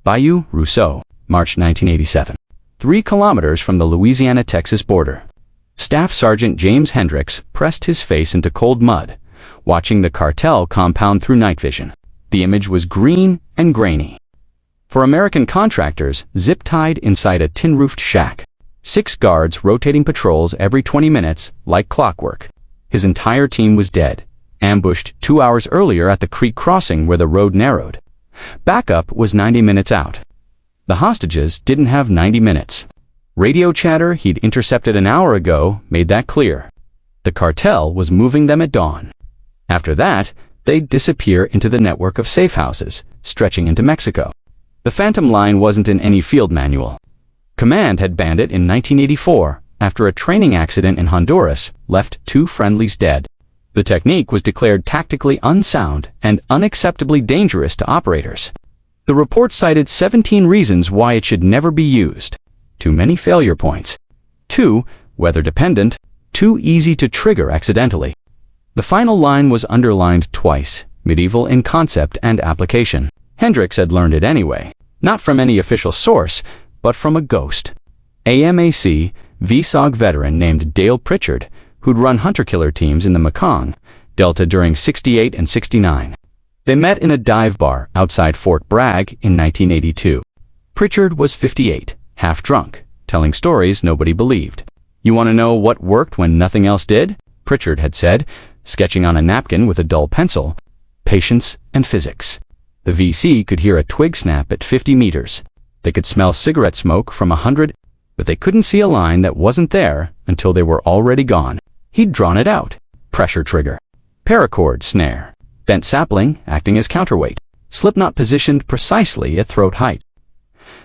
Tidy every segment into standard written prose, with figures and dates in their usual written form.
Bayou, Rousseau, March 1987. 3 kilometers from the Louisiana-Texas border. Staff Sergeant James Hendricks pressed his face into cold mud, watching the cartel compound through night vision. The image was green and grainy. For American contractors, zip-tied inside a tin-roofed shack. 6 guards rotating patrols every 20 minutes, like clockwork. His entire team was dead, ambushed 2 hours earlier at the creek crossing where the road narrowed. Backup was 90 minutes out. The hostages didn't have 90 minutes. Radio chatter he'd intercepted an hour ago made that clear. The cartel was moving them at dawn. After that, they'd disappear into the network of safe houses, stretching into Mexico. The Phantom Line wasn't in any field manual. Command had banned it in 1984 after a training accident in Honduras left 2 friendlies dead. The technique was declared tactically unsound and unacceptably dangerous to operators. The report cited 17 reasons why it should never be used. Too many failure points. 2, weather-dependent. 2, easy to trigger accidentally. The final line was underlined twice, medieval in concept and application. Hendricks had learned it anyway, not from any official source, but from a ghost. AMAC, VSOG veteran named Dale Pritchard, who'd run hunter-killer teams in the Mekong Delta during '68 and '69. They met in a dive bar outside Fort Bragg in 1982. Pritchard was 58, half drunk, telling stories nobody believed. "You want to know what worked when nothing else did?" Pritchard had said, sketching on a napkin with a dull pencil. "Patience and physics." The VC could hear a twig snap at 50 meters. They could smell cigarette smoke from 100, but they couldn't see a line that wasn't there until they were already gone. He'd drawn it out. Pressure trigger. Paracord snare. Bent sapling acting as counterweight. Slipknot positioned precisely at throat height.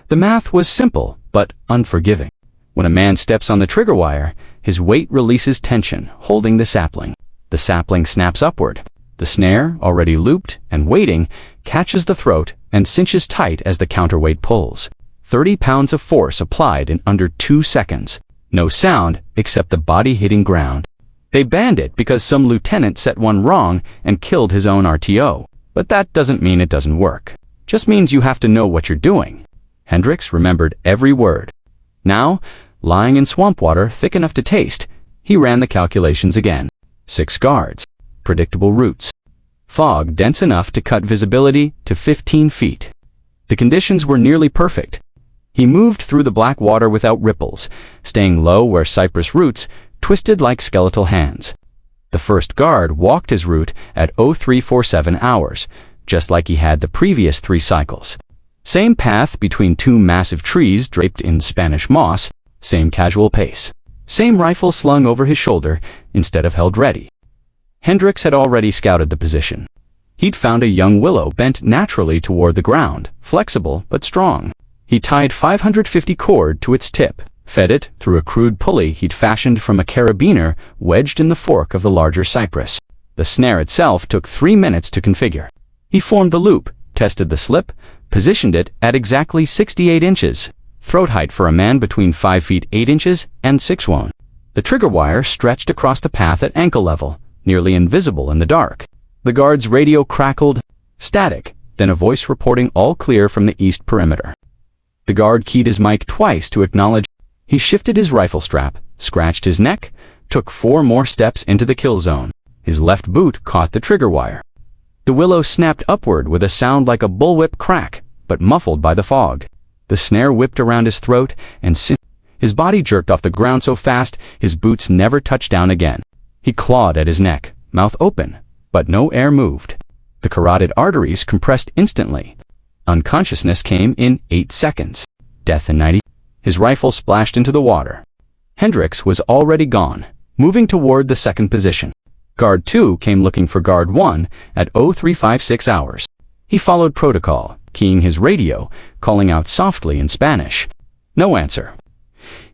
The math was simple, but unforgiving. When a man steps on the trigger wire, his weight releases tension, holding the sapling. The sapling snaps upward. The snare, already looped and waiting, catches the throat and cinches tight as the counterweight pulls. 30 pounds of force applied in under 2 seconds. No sound except the body hitting ground. They banned it because some lieutenant set one wrong and killed his own RTO. But that doesn't mean it doesn't work. Just means you have to know what you're doing. Hendricks remembered every word. Now, lying in swamp water thick enough to taste, he ran the calculations again. 6 guards. Predictable routes. Fog dense enough to cut visibility to 15 feet. The conditions were nearly perfect. He moved through the black water without ripples, staying low where cypress roots twisted like skeletal hands. The first guard walked his route at 0347 hours, just like he had the previous 3 cycles. Same path between 2 massive trees draped in Spanish moss, same casual pace. Same rifle slung over his shoulder instead of held ready. Hendricks had already scouted the position. He'd found a young willow bent naturally toward the ground, flexible but strong. He tied 550 cord to its tip, fed it through a crude pulley he'd fashioned from a carabiner wedged in the fork of the larger cypress. The snare itself took 3 minutes to configure. He formed the loop, tested the slip, positioned it at exactly 68 inches, throat height for a man between 5 feet 8 inches and 6'1". The trigger wire stretched across the path at ankle level, nearly invisible in the dark. The guard's radio crackled, static, then a voice reporting all clear from the east perimeter. The guard keyed his mic twice to acknowledge. He shifted his rifle strap, scratched his neck, took 4 more steps into the kill zone. His left boot caught the trigger wire. The willow snapped upward with a sound like a bullwhip crack, but muffled by the fog. The snare whipped around his throat, and his body jerked off the ground so fast his boots never touched down again. He clawed at his neck, mouth open, but no air moved. The carotid arteries compressed instantly. Unconsciousness came in 8 seconds. Death in 90. His rifle splashed into the water. Hendricks was already gone, moving toward the second position. Guard 2 came looking for Guard 1 at 0356 hours. He followed protocol, keying his radio, calling out softly in Spanish. No answer.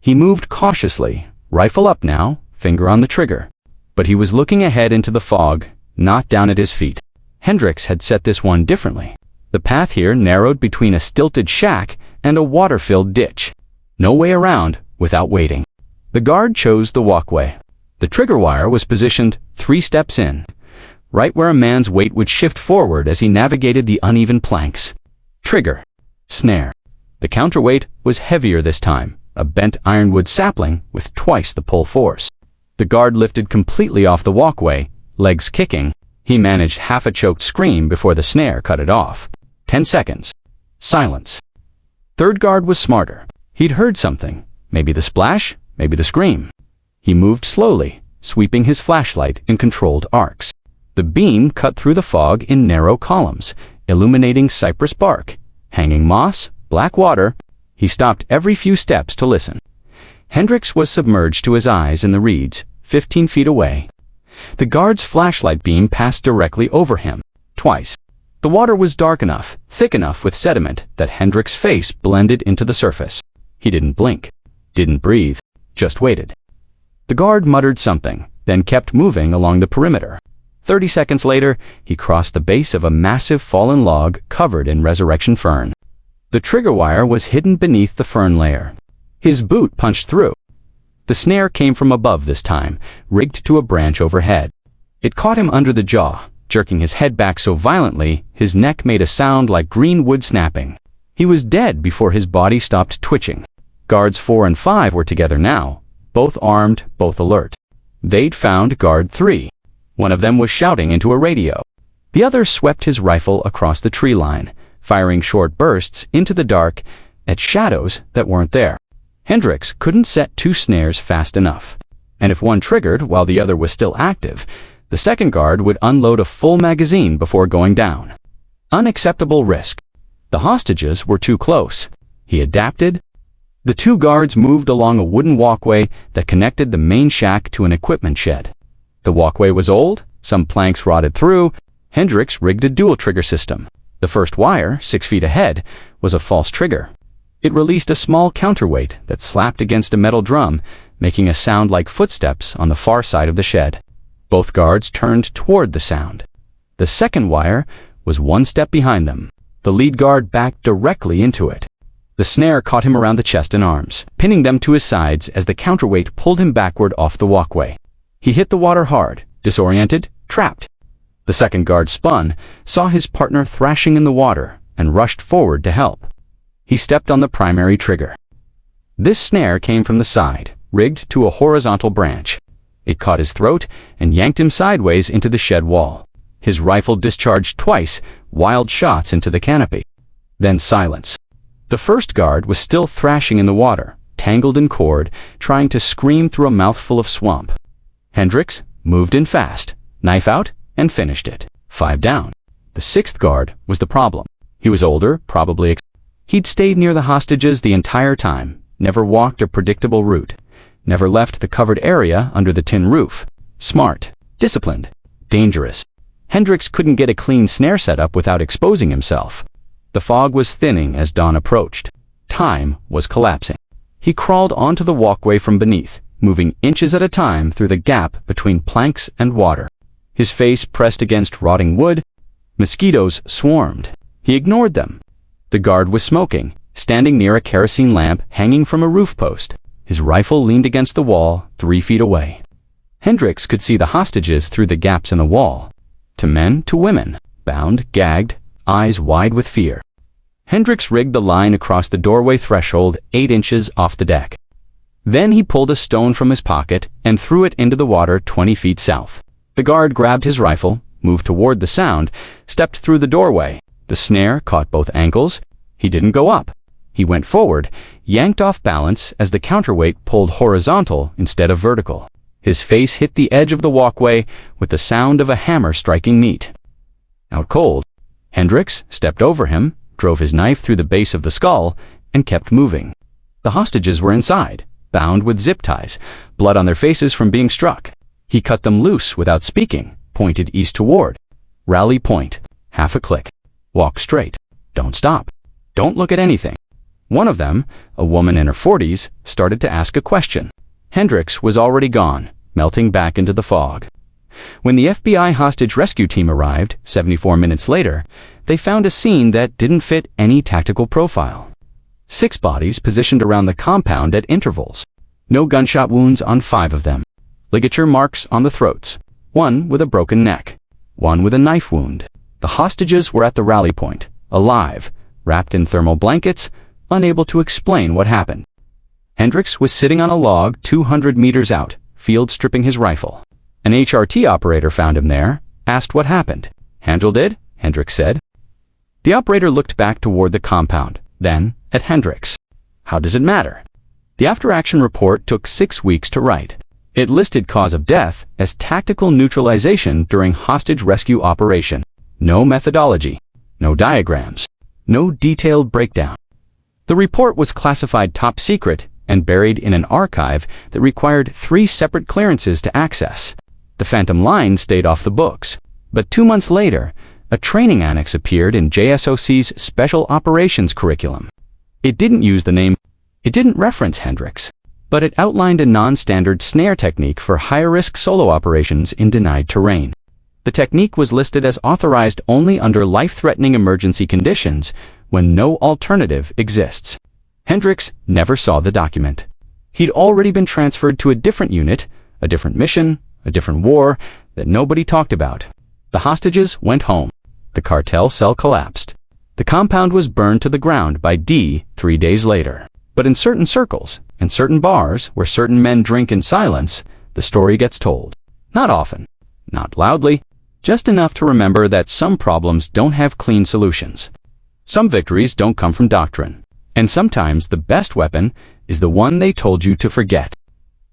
He moved cautiously, rifle up now, finger on the trigger. But he was looking ahead into the fog, not down at his feet. Hendricks had set this one differently. The path here narrowed between a stilted shack and a water-filled ditch. No way around without waiting. The guard chose the walkway. The trigger wire was positioned 3 steps in, right where a man's weight would shift forward as he navigated the uneven planks. Trigger. Snare. The counterweight was heavier this time, a bent ironwood sapling with twice the pull force. The guard lifted completely off the walkway, legs kicking. He managed half a choked scream before the snare cut it off. 10 seconds. Silence. Third guard was smarter. He'd heard something. Maybe the splash, maybe the scream. He moved slowly, sweeping his flashlight in controlled arcs. The beam cut through the fog in narrow columns, illuminating cypress bark, hanging moss, black water. He stopped every few steps to listen. Hendricks was submerged to his eyes in the reeds, 15 feet away. The guard's flashlight beam passed directly over him, twice. The water was dark enough, thick enough with sediment, that Hendricks' face blended into the surface. He didn't blink, didn't breathe, just waited. The guard muttered something, then kept moving along the perimeter. 30 seconds later, he crossed the base of a massive fallen log covered in resurrection fern. The trigger wire was hidden beneath the fern layer. His boot punched through. The snare came from above this time, rigged to a branch overhead. It caught him under the jaw, jerking his head back so violently his neck made a sound like green wood snapping. He was dead before his body stopped twitching. Guards 4 and 5 were together now, both armed, both alert. They'd found guard 3. One of them was shouting into a radio. The other swept his rifle across the tree line, firing short bursts into the dark at shadows that weren't there. Hendricks couldn't set 2 snares fast enough. And if one triggered while the other was still active, the second guard would unload a full magazine before going down. Unacceptable risk. The hostages were too close. He adapted. The 2 guards moved along a wooden walkway that connected the main shack to an equipment shed. The walkway was old, some planks rotted through. Hendricks rigged a dual trigger system. The first wire, 6 feet ahead, was a false trigger. It released a small counterweight that slapped against a metal drum, making a sound like footsteps on the far side of the shed. Both guards turned toward the sound. The second wire was 1 step behind them. The lead guard backed directly into it. The snare caught him around the chest and arms, pinning them to his sides as the counterweight pulled him backward off the walkway. He hit the water hard, disoriented, trapped. The second guard spun, saw his partner thrashing in the water, and rushed forward to help. He stepped on the primary trigger. This snare came from the side, rigged to a horizontal branch. It caught his throat and yanked him sideways into the shed wall. His rifle discharged twice, wild shots into the canopy. Then silence. The first guard was still thrashing in the water, tangled in cord, trying to scream through a mouthful of swamp. Hendricks moved in fast, knife out, and finished it. 5 down. The 6th guard was the problem. He was older, probably. He'd stayed near the hostages the entire time, never walked a predictable route, never left the covered area under the tin roof. Smart, disciplined, dangerous. Hendricks couldn't get a clean snare set up without exposing himself. The fog was thinning as dawn approached. Time was collapsing. He crawled onto the walkway from beneath, moving inches at a time through the gap between planks and water. His face pressed against rotting wood. Mosquitoes swarmed. He ignored them. The guard was smoking, standing near a kerosene lamp hanging from a roof post. His rifle leaned against the wall 3 feet away. Hendricks could see the hostages through the gaps in the wall. To men, to women, bound, gagged, eyes wide with fear. Hendricks rigged the line across the doorway threshold 8 inches off the deck. Then he pulled a stone from his pocket and threw it into the water 20 feet south. The guard grabbed his rifle, moved toward the sound, stepped through the doorway. The snare caught both ankles. He didn't go up. He went forward, yanked off balance as the counterweight pulled horizontal instead of vertical. His face hit the edge of the walkway with the sound of a hammer striking meat. Out cold. Hendricks stepped over him, drove his knife through the base of the skull, and kept moving. The hostages were inside, bound with zip ties, blood on their faces from being struck. He cut them loose without speaking, pointed east toward. Rally point. Half a click. Walk straight. Don't stop. Don't look at anything. One of them, a woman in her 40s, started to ask a question. Hendricks was already gone, melting back into the fog. When the FBI hostage rescue team arrived, 74 minutes later, they found a scene that didn't fit any tactical profile. 6 bodies positioned around the compound at intervals. No gunshot wounds on 5 of them. Ligature marks on the throats. 1 with a broken neck. 1 with a knife wound. The hostages were at the rally point, alive, wrapped in thermal blankets, unable to explain what happened. Hendricks was sitting on a log 200 meters out, field stripping his rifle. An HRT operator found him there, asked what happened. "Handled it," Hendricks said. The operator looked back toward the compound, then at Hendricks. "How does it matter?" The after-action report took 6 weeks to write. It listed cause of death as tactical neutralization during hostage rescue operation. No methodology, no diagrams, no detailed breakdown. The report was classified top secret and buried in an archive that required 3 separate clearances to access. The Phantom Line stayed off the books, but 2 months later, a training annex appeared in JSOC's Special Operations curriculum. It didn't reference Hendricks, but it outlined a non-standard snare technique for high-risk solo operations in denied terrain. The technique was listed as authorized only under life-threatening emergency conditions when no alternative exists. Hendricks never saw the document. He'd already been transferred to a different unit, a different mission, a different war that nobody talked about. The hostages went home. The cartel cell collapsed. The compound was burned to the ground by D 3 days later. But in certain circles, in certain bars where certain men drink in silence, the story gets told. Not often, not loudly, just enough to remember that some problems don't have clean solutions. Some victories don't come from doctrine, and sometimes the best weapon is the one they told you to forget.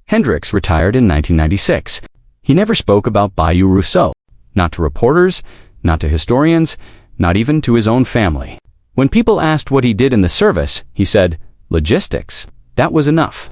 Hendricks retired in 1996. He never spoke about Bayou Rousseau, not to reporters, not to historians, not even to his own family. When people asked what he did in the service, he said, "Logistics. That was enough."